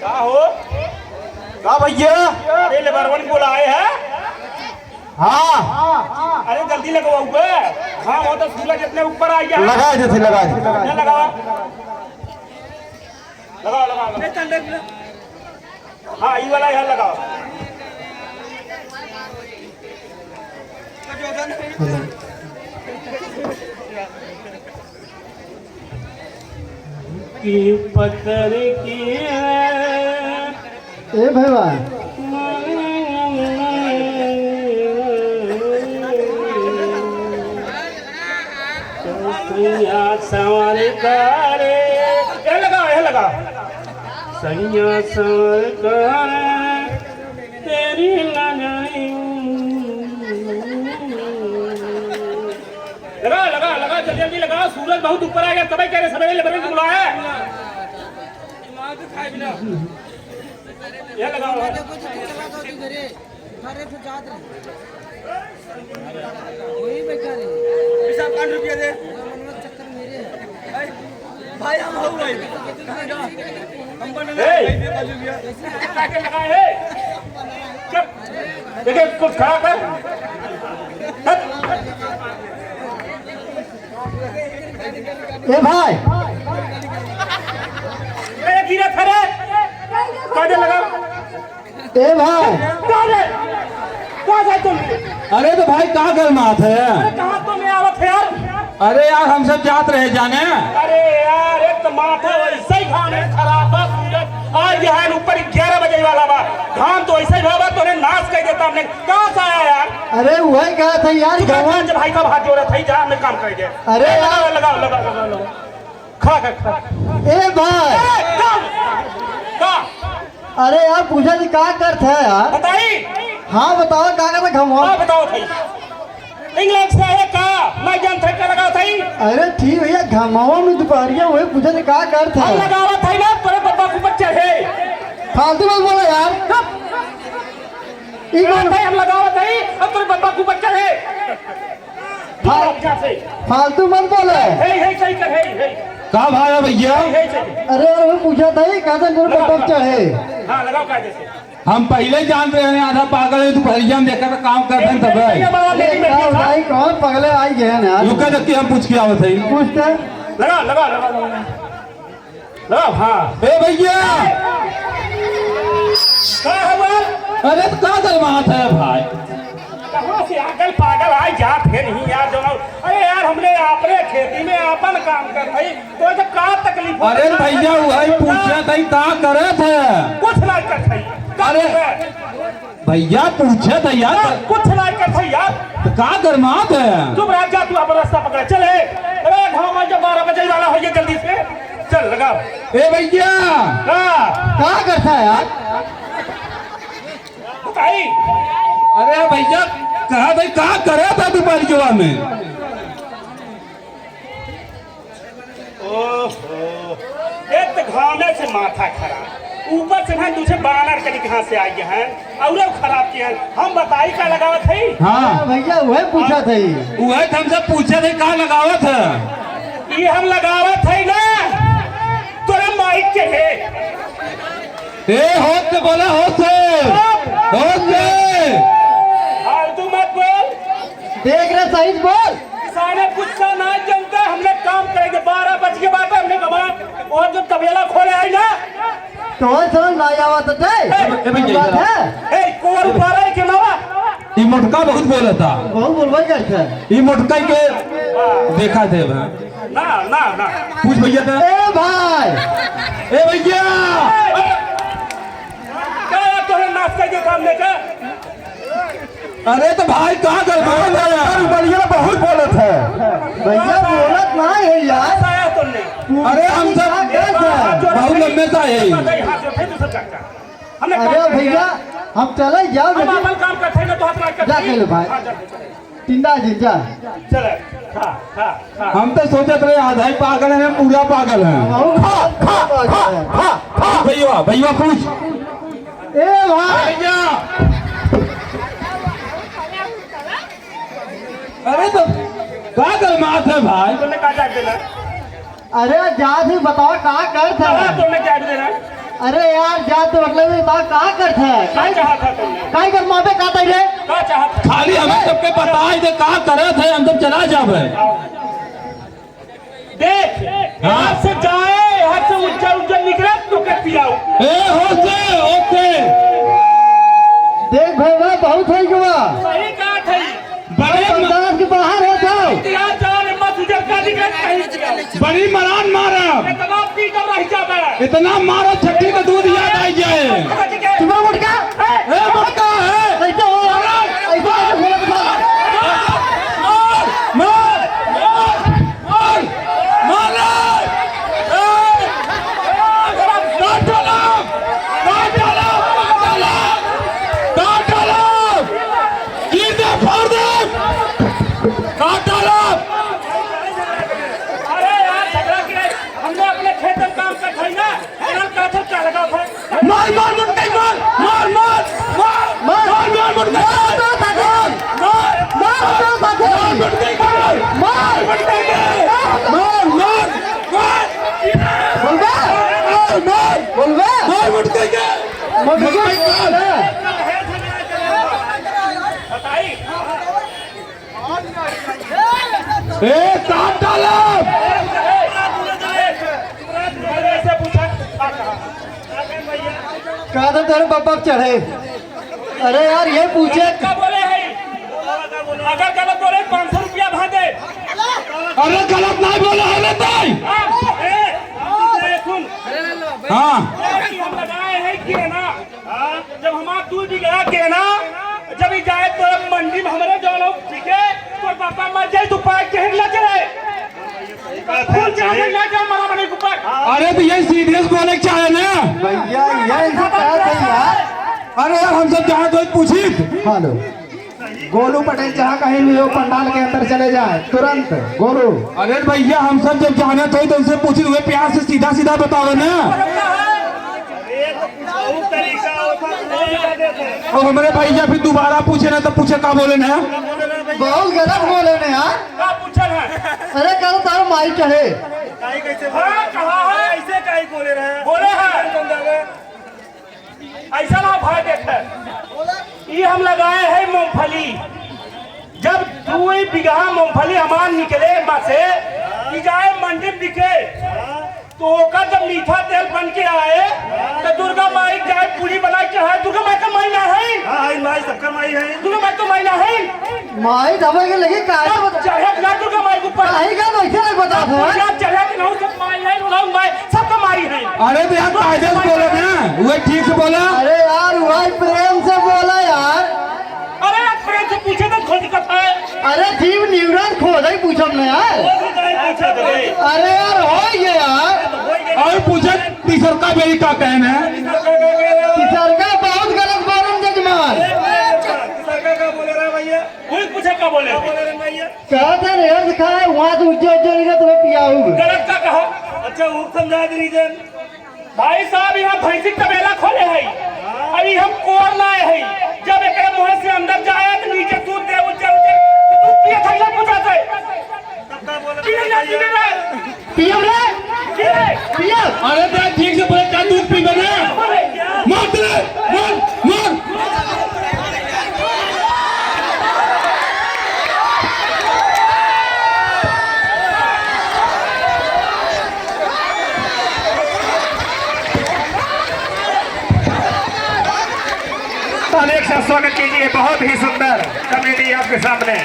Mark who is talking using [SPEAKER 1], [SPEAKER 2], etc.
[SPEAKER 1] का हो
[SPEAKER 2] का भैया?
[SPEAKER 1] अरे लेबरवन बोला आए है।
[SPEAKER 2] हाँ
[SPEAKER 1] अरे जल्दी लगाओ ऊपर। हाँ वो तो सूरज जितने ऊपर आ गया है।
[SPEAKER 2] लगा थे लगा
[SPEAKER 1] क्या लगाओ लगाओ लगाओ। हाँ ये वाला यहाँ लगाओ। की पत्थर की
[SPEAKER 2] ए भैया
[SPEAKER 1] सवार करे ये लगा सैया सवार करे तेरी लगा जल्दी लगा। सूरज बहुत ऊपर आ गया। कभी कह रहे सवेरे लेबर को बुलाया ये लगाओ। ₹5 दे भाई। हम हो गए देखिए कुछ खड़ा कर।
[SPEAKER 2] ए भाई
[SPEAKER 1] गिरा खड़े काजे लगा।
[SPEAKER 2] ए भाई
[SPEAKER 1] कहाँ तुम?
[SPEAKER 2] अरे तो भाई कहाँ गल मात है?
[SPEAKER 1] कहाँ तुम आवत है यार?
[SPEAKER 2] अरे यार हम सब जात रहे जाने।
[SPEAKER 1] अरे यार एक तो माथा वैसे ही खाने खराब बा। सूरज आज यहाँ ऊपर 11 बजे वाला बा। धान तो ऐसे ही भावा तोने नाश कर देता। हमने कहाँ से आया यार?
[SPEAKER 2] अरे वही कहा था यार
[SPEAKER 1] जब भाई साहब हाथ जोड़े थे जा हमने काम कर दिया।
[SPEAKER 2] अरे यार
[SPEAKER 1] लगाओ खा
[SPEAKER 2] ए भाई
[SPEAKER 1] का
[SPEAKER 2] अरे यार पूछा जी क्या करते है यार?
[SPEAKER 1] बताई।
[SPEAKER 2] हाँ बताओ क्या करते घमो?
[SPEAKER 1] हाँ बताओ थी इंग्लैंड से है का मैं जानते क्या लगाओ थी।
[SPEAKER 2] अरे ठीक भैया घमाओ में दोपहरिया वही पूछा जी क्या करते
[SPEAKER 1] हम
[SPEAKER 2] है?
[SPEAKER 1] लगावा था ना तेरे पापा को बच्चे है।
[SPEAKER 2] फालतू मत बोलो यार।
[SPEAKER 1] हम लगावा था अब तेरे पापा को बच्चे है।
[SPEAKER 2] फालतू मत बोले।
[SPEAKER 1] सही कर है
[SPEAKER 2] का भाई भैया? अरे यार वो पूछा था कहते मेरे पटक चढ़े।
[SPEAKER 1] हाँ लगाओ कायदे से।
[SPEAKER 2] हम पहले जानते हैं आधा पागल है दोपहरिया में देखकर काम करते हैं तब भाई कौन पगले आई गए ना यार? रुका जबकि हम पूछ के आवत है। पूछते
[SPEAKER 1] लगाओ। हाँ
[SPEAKER 2] ए भैया अरे तो का गलमात है भाई?
[SPEAKER 1] कहाँ से आगल पागल आए जा फिर नहीं यार जो। अरे यार हमने अपने खेती में अपन काम कर रही तो जब का तकलीफ।
[SPEAKER 2] अरे भैया वही पूछे थे का करे थे?
[SPEAKER 1] कुछ ना कर थी।
[SPEAKER 2] अरे भैया पूछे थे यार
[SPEAKER 1] कुछ ना कर थी यार।
[SPEAKER 2] तो का गलमात है?
[SPEAKER 1] चुप रह जा तू अब रास्ता पकड़े चले। अरे घाव में जब 12 बजे वाला हो जल्दी से चल लगाओ।
[SPEAKER 2] ए भैया क्या करता है यार?
[SPEAKER 1] बताई।
[SPEAKER 2] अरे भैया कहा भाई कहा करे था दोपहर जुआ में?
[SPEAKER 1] ओहो एक घामे से माथा खराब ऊपर से ना दूसरे बानर कहीं कहाँ से आई हैं और खराब किए हैं। हम बताई का लगावत है।
[SPEAKER 2] हाँ भैया वही पूछा थे। वही हमसे पूछे थे कहाँ लगावत है?
[SPEAKER 1] ये हम लगावत है ना तोरा माइक के है।
[SPEAKER 2] ए होश से बोला होश से
[SPEAKER 1] फालतू मत बोल।
[SPEAKER 2] देख रहे सही बोल।
[SPEAKER 1] किसाने गुस्सा ना जनता हमने काम करेंगे 12 बज के बाद हमने कमा और जो तबेला खोले आई ना
[SPEAKER 2] तो समझ ना आवत है।
[SPEAKER 1] ए कोर ऊपर है के नवा
[SPEAKER 2] ये मोटका बहुत बोला था। बहुत बोलवाई करते हैं ये मोटका के देखा थे
[SPEAKER 1] ना ना ना
[SPEAKER 2] पूछ भैया था। ए भाई ए भैया
[SPEAKER 1] क्या तोरे नाच कर दिया हमने का।
[SPEAKER 2] अरे तो भाई कहाँ कर बढ़िया बहुत बोलत है। भैया बोलत ना है यार।
[SPEAKER 1] आया तुमने।
[SPEAKER 2] अरे हम सब बहुत लंबे सा है। अरे भैया हम चले जाओ
[SPEAKER 1] हम अपन काम करते हैं ना तो हाथ कर
[SPEAKER 2] जा के लो भाई टिंडा जी जा
[SPEAKER 1] चले।
[SPEAKER 2] हम तो सोचते रहे आधा ही पागल है पूरा पागल है। भैया भैया पूछ। ए भाई भैया अरे तो क्या गलमात है भाई?
[SPEAKER 1] तुमने कहा जाग देना।
[SPEAKER 2] अरे जा भी बताओ कहाँ कर था?
[SPEAKER 1] तुमने क्या देना?
[SPEAKER 3] अरे यार जा तो मतलब बात कहा करत है
[SPEAKER 1] क्या चाहा था तुमने
[SPEAKER 3] काई कर मापे का तैले
[SPEAKER 1] क्या चाहा था
[SPEAKER 2] खाली हमें सबके बताए दे का करत है हम सब चला जाबे
[SPEAKER 1] देख यहाँ से जाए यहाँ से उज्जैन उज्जैन निकले तो के पियाओ
[SPEAKER 2] ए होते ओके
[SPEAKER 3] देख भाई भाई बहुत है गुआ
[SPEAKER 1] सही कहा था
[SPEAKER 2] बड़े
[SPEAKER 3] बर्दाश्त के बाहर हो जाओ
[SPEAKER 1] यहाँ जाने मत उज्जैन का निकले कहीं पियाओ
[SPEAKER 2] बड़ी मरान मारा
[SPEAKER 1] इतना पी कर रह जाबे
[SPEAKER 2] इतना मारा छठी का दूध याद आई जाए
[SPEAKER 3] तुम्हारा मुटका
[SPEAKER 2] ए मक्का है
[SPEAKER 3] ऐसे हो ऐसे कैसे बोला
[SPEAKER 2] मार मार मारा
[SPEAKER 1] अरे यार झगड़ा किया हमने अपने खेत में काम कर था ना इन्होंने कहा था क्या लगा था
[SPEAKER 2] मार मार मुटका मार मार मार मार मार मार मुटका मार मार मुटका मार मार मार
[SPEAKER 3] बोलबे
[SPEAKER 2] मार मुटका के
[SPEAKER 1] बताई
[SPEAKER 2] ए काट डाला
[SPEAKER 1] ऐसे पूछा
[SPEAKER 3] कहा था तेरे पापा चढ़े अरे यार ये पूछे
[SPEAKER 1] क्या बोले हैं अगर गलत बोले 500 रुपया भागे
[SPEAKER 2] अरे गलत नहीं बोला है ताई
[SPEAKER 1] सुन
[SPEAKER 2] हाँ
[SPEAKER 1] हम लगाए हैं कि ना जब हमारा दूध बिगड़ा के ना जब जाए तो मंडी में हमारे जो लोग बिके तो पापा मर जाए तो पाए के हिला चले फूल चाहे ना जा मरा मने के ऊपर
[SPEAKER 2] अरे तो ये सीधे से बोले के चाहे ना
[SPEAKER 3] भैया ये ऐसे कहा था यार
[SPEAKER 2] अरे यार हम सब जहाँ तो पूछी
[SPEAKER 3] हेलो गोलू पटेल जहाँ कहीं भी हो पंडाल के अंदर चले जाए तुरंत गोलू
[SPEAKER 2] अरे भैया हम सब जब जाने थे तो उनसे पूछी हुए प्यार से सीधा सीधा बताओ ना और हमारे भैया फिर दोबारा पूछे ना तो पूछे का बोले ना
[SPEAKER 3] बहुत गलत बोले ने यार
[SPEAKER 1] क्या पूछल है
[SPEAKER 3] अरे कल तार माई चढ़े
[SPEAKER 1] हाँ कहा है ऐसे काहे बोले हैं ऐसा ना भाई देखते ये हम लगाए हैं मूंगफली जब 2 बीघा मूंगफली हमार निकले माँ से कि जाए मंडी में बिके तो ओकर जब मीठा तेल बन के आए तो दुर्गा माई जाए पूरी बना के है दुर्गा माई का माई ना है माई सबका माई है दुर्गा माई तो माई ना है
[SPEAKER 3] माई दबे के लगे काहे बता
[SPEAKER 1] चढ़े ना दुर्गा माई के ऊपर
[SPEAKER 3] काहे का वैसे नहीं बता था
[SPEAKER 1] चढ़े कि नहीं सब माई है उन्होंने माई सबका माई है
[SPEAKER 2] अरे तो यार कायदे से बोले ना वो ठीक से बोला
[SPEAKER 3] अरे यार वही प्रेम से बोला यार
[SPEAKER 1] अरे प्रेम से पूछे तो खोज करता है
[SPEAKER 3] अरे जीव निवरन खोज ही पूछम ना यार अरे यार हो गया यार
[SPEAKER 2] और पूछे तीसर का मेरी का कहना है
[SPEAKER 3] किसर का बहुत गलत बोलम जजमान
[SPEAKER 1] कोई पूछे क्या बोले
[SPEAKER 3] कहते रेल खाए वहां से उज्जै उज्जै निकले तुम्हें पियाऊंगा
[SPEAKER 1] गलत का कहा अच्छा वो समझा दी रीजन भाई साहब यहाँ भैंसी तबेला खोले है अभी हम कोर लाए हैं जब एक मुंह से अंदर जाए तो नीचे दूध दे उज्जै उज्जै दूध पिए थैला पूछाते
[SPEAKER 3] पियम रे पियम
[SPEAKER 2] अरे तो ठीक से बोले क्या दूध पी बने मार दे मार मार
[SPEAKER 1] स्वागत कीजिए बहुत ही सुंदर कमेडी आपके सामने